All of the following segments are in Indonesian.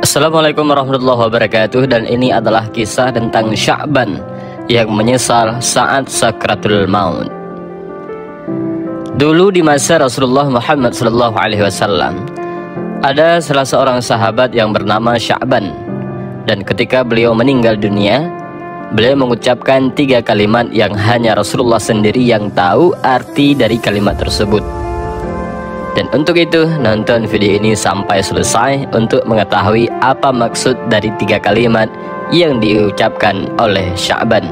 Assalamualaikum warahmatullahi wabarakatuh. Dan ini adalah kisah tentang Sya'ban yang menyesal saat sakratul maut. Dulu di masa Rasulullah Muhammad SAW, ada salah seorang sahabat yang bernama Sya'ban. Dan ketika beliau meninggal dunia, beliau mengucapkan 3 kalimat yang hanya Rasulullah sendiri yang tahu arti dari kalimat tersebut. Dan untuk itu, nonton video ini sampai selesai untuk mengetahui apa maksud dari 3 kalimat yang diucapkan oleh Sya'ban.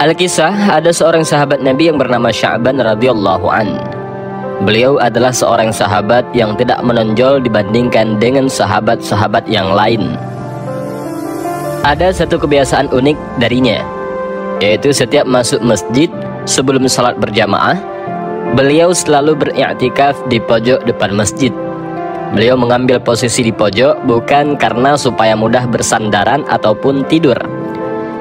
Al-Kisah, ada seorang sahabat Nabi yang bernama Sya'ban radhiyallahu an. Beliau adalah seorang sahabat yang tidak menonjol dibandingkan dengan sahabat-sahabat yang lain. Ada satu kebiasaan unik darinya, yaitu setiap masuk masjid sebelum salat berjamaah, beliau selalu beriktikaf di pojok depan masjid. Beliau mengambil posisi di pojok bukan karena supaya mudah bersandaran ataupun tidur,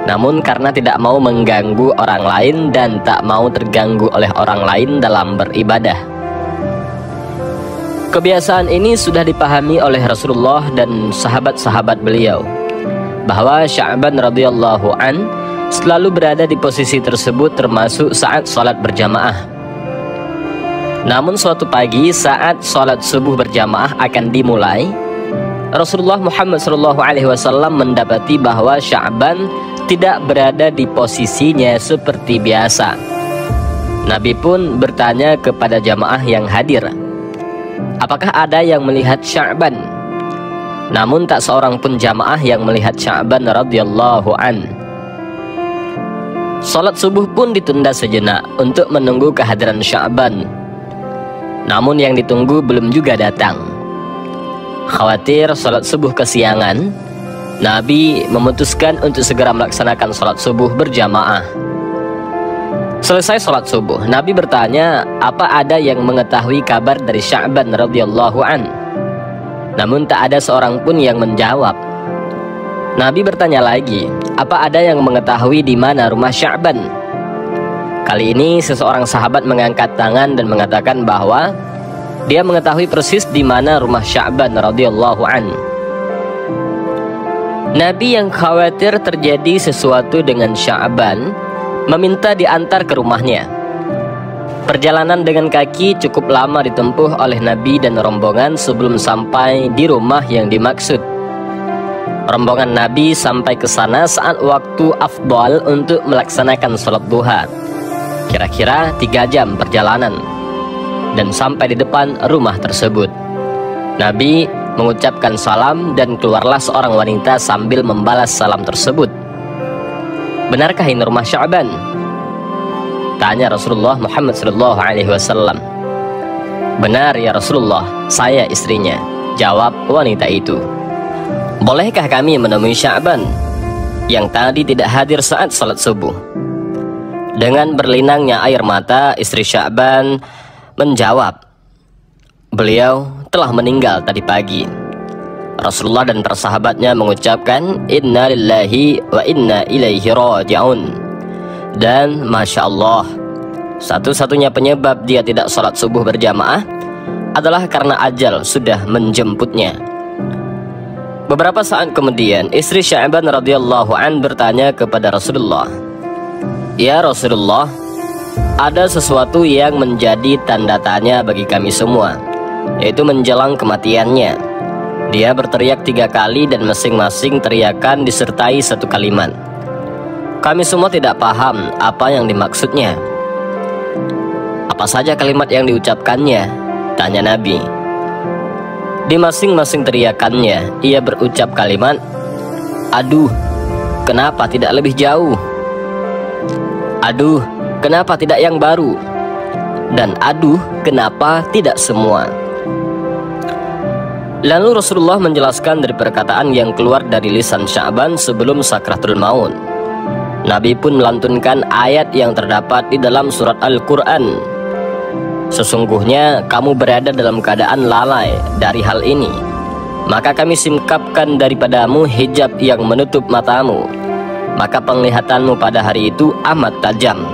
namun karena tidak mau mengganggu orang lain dan tak mau terganggu oleh orang lain dalam beribadah. Kebiasaan ini sudah dipahami oleh Rasulullah dan sahabat-sahabat beliau, bahwa Sya'ban radhiyallahu an selalu berada di posisi tersebut termasuk saat sholat berjamaah. Namun suatu pagi saat sholat subuh berjamaah akan dimulai, Rasulullah Muhammad SAW mendapati bahwa Sya'ban tidak berada di posisinya seperti biasa. Nabi pun bertanya kepada jamaah yang hadir, apakah ada yang melihat Sya'ban? Namun tak seorang pun jamaah yang melihat Sya'ban radhiyallahu an. Sholat subuh pun ditunda sejenak untuk menunggu kehadiran Sya'ban. Namun yang ditunggu belum juga datang. Khawatir sholat subuh kesiangan, Nabi memutuskan untuk segera melaksanakan sholat subuh berjamaah. Selesai sholat subuh, Nabi bertanya, apa ada yang mengetahui kabar dari Sya'ban radhiyallahu an? Namun tak ada seorang pun yang menjawab. Nabi bertanya lagi, apa ada yang mengetahui di mana rumah Sya'ban? Kali ini seseorang sahabat mengangkat tangan dan mengatakan bahwa dia mengetahui persis di mana rumah Sya'ban radhiyallahu an. Nabi yang khawatir terjadi sesuatu dengan Sya'ban meminta diantar ke rumahnya. Perjalanan dengan kaki cukup lama ditempuh oleh Nabi dan rombongan sebelum sampai di rumah yang dimaksud. Rombongan Nabi sampai ke sana saat waktu afdal untuk melaksanakan sholat duha, kira-kira 3 jam perjalanan, dan sampai di depan rumah tersebut. Nabi mengucapkan salam dan keluarlah seorang wanita sambil membalas salam tersebut. Benarkah ini rumah Sya'ban? Tanya Rasulullah Muhammad SAW. Benar ya Rasulullah, saya istrinya, jawab wanita itu. Bolehkah kami menemui Sya'ban yang tadi tidak hadir saat salat subuh? Dengan berlinangnya air mata, istri Sya'ban menjawab, beliau telah meninggal tadi pagi. Rasulullah dan para sahabatnya mengucapkan, inna lillahi wa inna ilaihi raji'un. Dan Masya Allah, satu-satunya penyebab dia tidak sholat subuh berjamaah adalah karena ajal sudah menjemputnya. Beberapa saat kemudian, istri Sya'ban radhiyallahu an bertanya kepada Rasulullah, ya Rasulullah, ada sesuatu yang menjadi tanda tanya bagi kami semua, yaitu menjelang kematiannya. Dia berteriak 3 kali dan masing-masing teriakan disertai 1 kalimat. Kami semua tidak paham apa yang dimaksudnya. Apa saja kalimat yang diucapkannya? Tanya Nabi. Di masing-masing teriakannya, ia berucap kalimat, aduh, kenapa tidak lebih jauh? Aduh, kenapa tidak yang baru? Dan aduh, kenapa tidak semua? Lalu Rasulullah menjelaskan dari perkataan yang keluar dari lisan Sya'ban sebelum sakratul maut. Nabi pun melantunkan ayat yang terdapat di dalam surat Al-Quran. Sesungguhnya kamu berada dalam keadaan lalai dari hal ini, maka kami singkapkan daripadamu hijab yang menutup matamu, maka penglihatanmu pada hari itu amat tajam.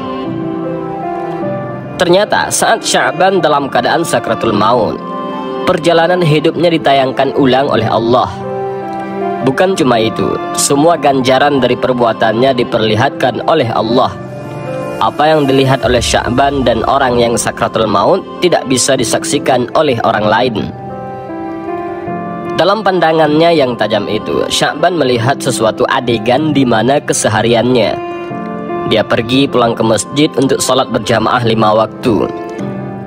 Ternyata saat Sya'ban dalam keadaan sakratul maut, perjalanan hidupnya ditayangkan ulang oleh Allah. Bukan cuma itu, semua ganjaran dari perbuatannya diperlihatkan oleh Allah. Apa yang dilihat oleh Sya'ban dan orang yang sakratul maut tidak bisa disaksikan oleh orang lain. Dalam pandangannya yang tajam itu, Sya'ban melihat sesuatu adegan di mana kesehariannya dia pergi pulang ke masjid untuk sholat berjamaah 5 waktu.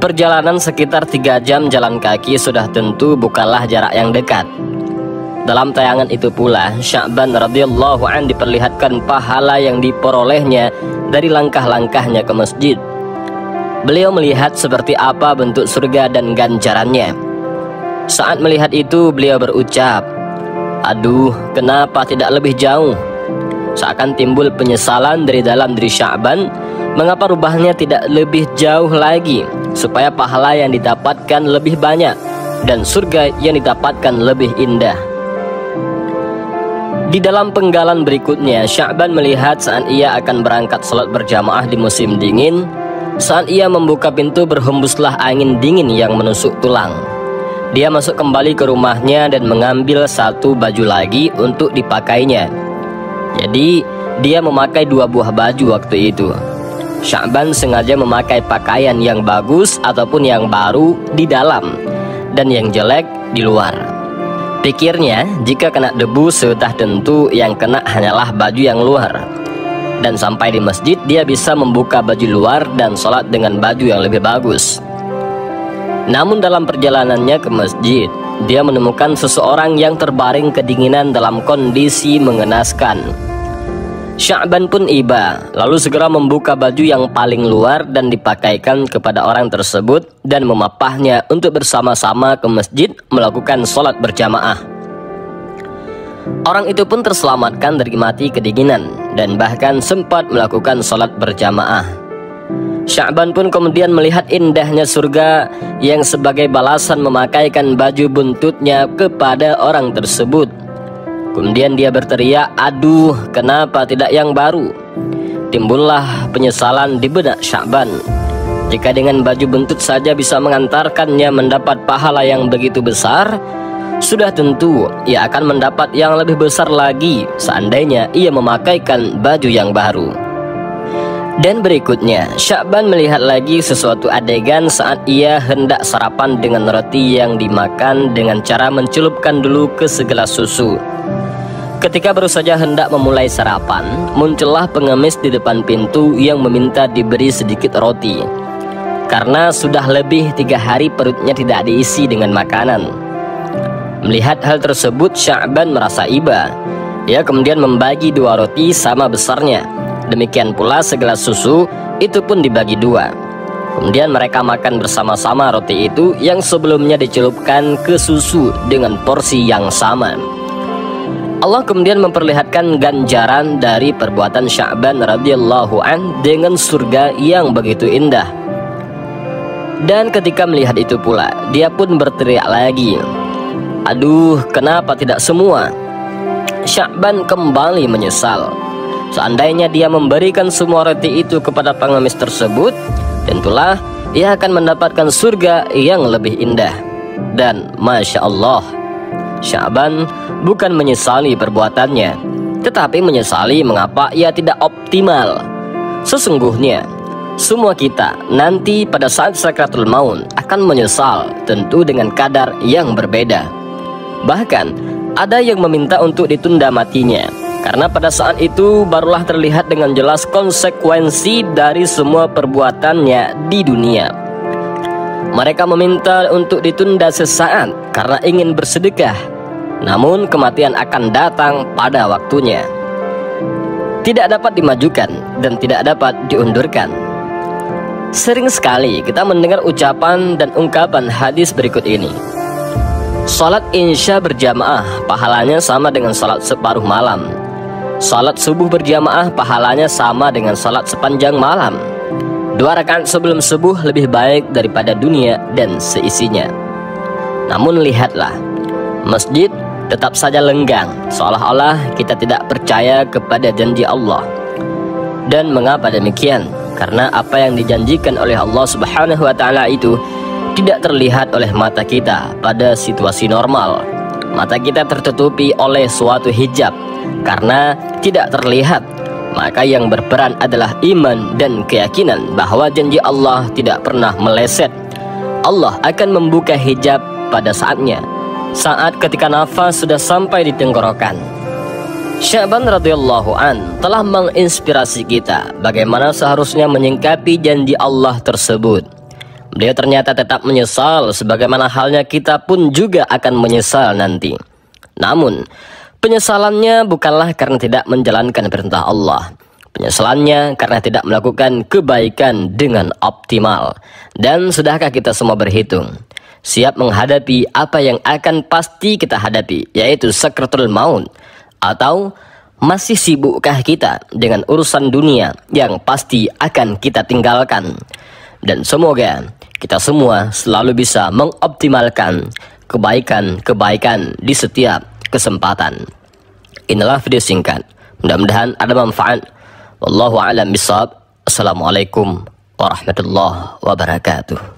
Perjalanan sekitar 3 jam jalan kaki sudah tentu bukanlah jarak yang dekat. Dalam tayangan itu pula, Sya'ban radhiyallahu an diperlihatkan pahala yang diperolehnya dari langkah-langkahnya ke masjid. Beliau melihat seperti apa bentuk surga dan ganjarannya. Saat melihat itu, beliau berucap, "Aduh, kenapa tidak lebih jauh?" Seakan timbul penyesalan dari dalam diri Sya'ban, mengapa rubahnya tidak lebih jauh lagi, supaya pahala yang didapatkan lebih banyak dan surga yang didapatkan lebih indah. Di dalam penggalan berikutnya, Sya'ban melihat saat ia akan berangkat salat berjamaah di musim dingin. Saat ia membuka pintu, berhembuslah angin dingin yang menusuk tulang. Dia masuk kembali ke rumahnya dan mengambil satu baju lagi untuk dipakainya. Jadi dia memakai 2 buah baju waktu itu. Sya'ban sengaja memakai pakaian yang bagus ataupun yang baru di dalam dan yang jelek di luar. Pikirnya, jika kena debu sudah tentu yang kena hanyalah baju yang luar. Dan sampai di masjid dia bisa membuka baju luar dan sholat dengan baju yang lebih bagus. Namun dalam perjalanannya ke masjid, dia menemukan seseorang yang terbaring kedinginan dalam kondisi mengenaskan. Sya'ban pun iba, lalu segera membuka baju yang paling luar dan dipakaikan kepada orang tersebut dan memapahnya untuk bersama-sama ke masjid melakukan sholat berjamaah. Orang itu pun terselamatkan dari mati kedinginan dan bahkan sempat melakukan sholat berjamaah. Sya'ban pun kemudian melihat indahnya surga yang sebagai balasan memakaikan baju buntutnya kepada orang tersebut. Kemudian dia berteriak, "Aduh, kenapa tidak yang baru?" Timbullah penyesalan di benak Sya'ban. Jika dengan baju buntut saja bisa mengantarkannya mendapat pahala yang begitu besar, sudah tentu ia akan mendapat yang lebih besar lagi seandainya ia memakaikan baju yang baru. Dan berikutnya, Sya'ban melihat lagi sesuatu adegan saat ia hendak sarapan dengan roti yang dimakan dengan cara mencelupkan dulu ke segelas susu. Ketika baru saja hendak memulai sarapan, muncullah pengemis di depan pintu yang meminta diberi sedikit roti. Karena sudah lebih 3 hari perutnya tidak diisi dengan makanan. Melihat hal tersebut, Sya'ban merasa iba. Ia kemudian membagi 2 roti sama besarnya. Demikian pula segelas susu itu pun dibagi 2. Kemudian mereka makan bersama-sama roti itu yang sebelumnya dicelupkan ke susu dengan porsi yang sama. Allah kemudian memperlihatkan ganjaran dari perbuatan Sya'ban radhiyallahu an dengan surga yang begitu indah. Dan ketika melihat itu pula, dia pun berteriak lagi, "Aduh, kenapa tidak semua?" Sya'ban kembali menyesal. Seandainya dia memberikan semua roti itu kepada pengemis tersebut, tentulah ia akan mendapatkan surga yang lebih indah. Dan Masya Allah, Sya'ban bukan menyesali perbuatannya, tetapi menyesali mengapa ia tidak optimal. Sesungguhnya semua kita nanti pada saat sakratul maut akan menyesal, tentu dengan kadar yang berbeda. Bahkan ada yang meminta untuk ditunda matinya, karena pada saat itu barulah terlihat dengan jelas konsekuensi dari semua perbuatannya di dunia. Mereka meminta untuk ditunda sesaat karena ingin bersedekah, namun kematian akan datang pada waktunya. Tidak dapat dimajukan dan tidak dapat diundurkan. Sering sekali kita mendengar ucapan dan ungkapan hadis berikut ini. Salat insya berjamaah pahalanya sama dengan salat separuh malam. Salat subuh berjamaah pahalanya sama dengan salat sepanjang malam. 2 rakaat sebelum subuh lebih baik daripada dunia dan seisinya. Namun lihatlah, masjid tetap saja lenggang, seolah-olah kita tidak percaya kepada janji Allah. Dan mengapa demikian? Karena apa yang dijanjikan oleh Allah Subhanahu wa Ta'ala itu tidak terlihat oleh mata kita pada situasi normal. Mata kita tertutupi oleh suatu hijab karena tidak terlihat. Maka yang berperan adalah iman dan keyakinan bahwa janji Allah tidak pernah meleset. Allah akan membuka hijab pada saatnya, saat ketika nafas sudah sampai di tenggorokan. Sya'ban radhiyallahu an telah menginspirasi kita bagaimana seharusnya menyingkapi janji Allah tersebut. Beliau ternyata tetap menyesal, sebagaimana halnya kita pun juga akan menyesal nanti. Namun, penyesalannya bukanlah karena tidak menjalankan perintah Allah. Penyesalannya karena tidak melakukan kebaikan dengan optimal. Dan sudahkah kita semua berhitung, siap menghadapi apa yang akan pasti kita hadapi, yaitu sakratul maut? Atau masih sibukkah kita dengan urusan dunia yang pasti akan kita tinggalkan? Dan semoga kita semua selalu bisa mengoptimalkan kebaikan-kebaikan di setiap kesempatan. Inilah video singkat, mudah-mudahan ada manfaat. Wallahu a'lam bishawab. Assalamualaikum warahmatullahi wabarakatuh.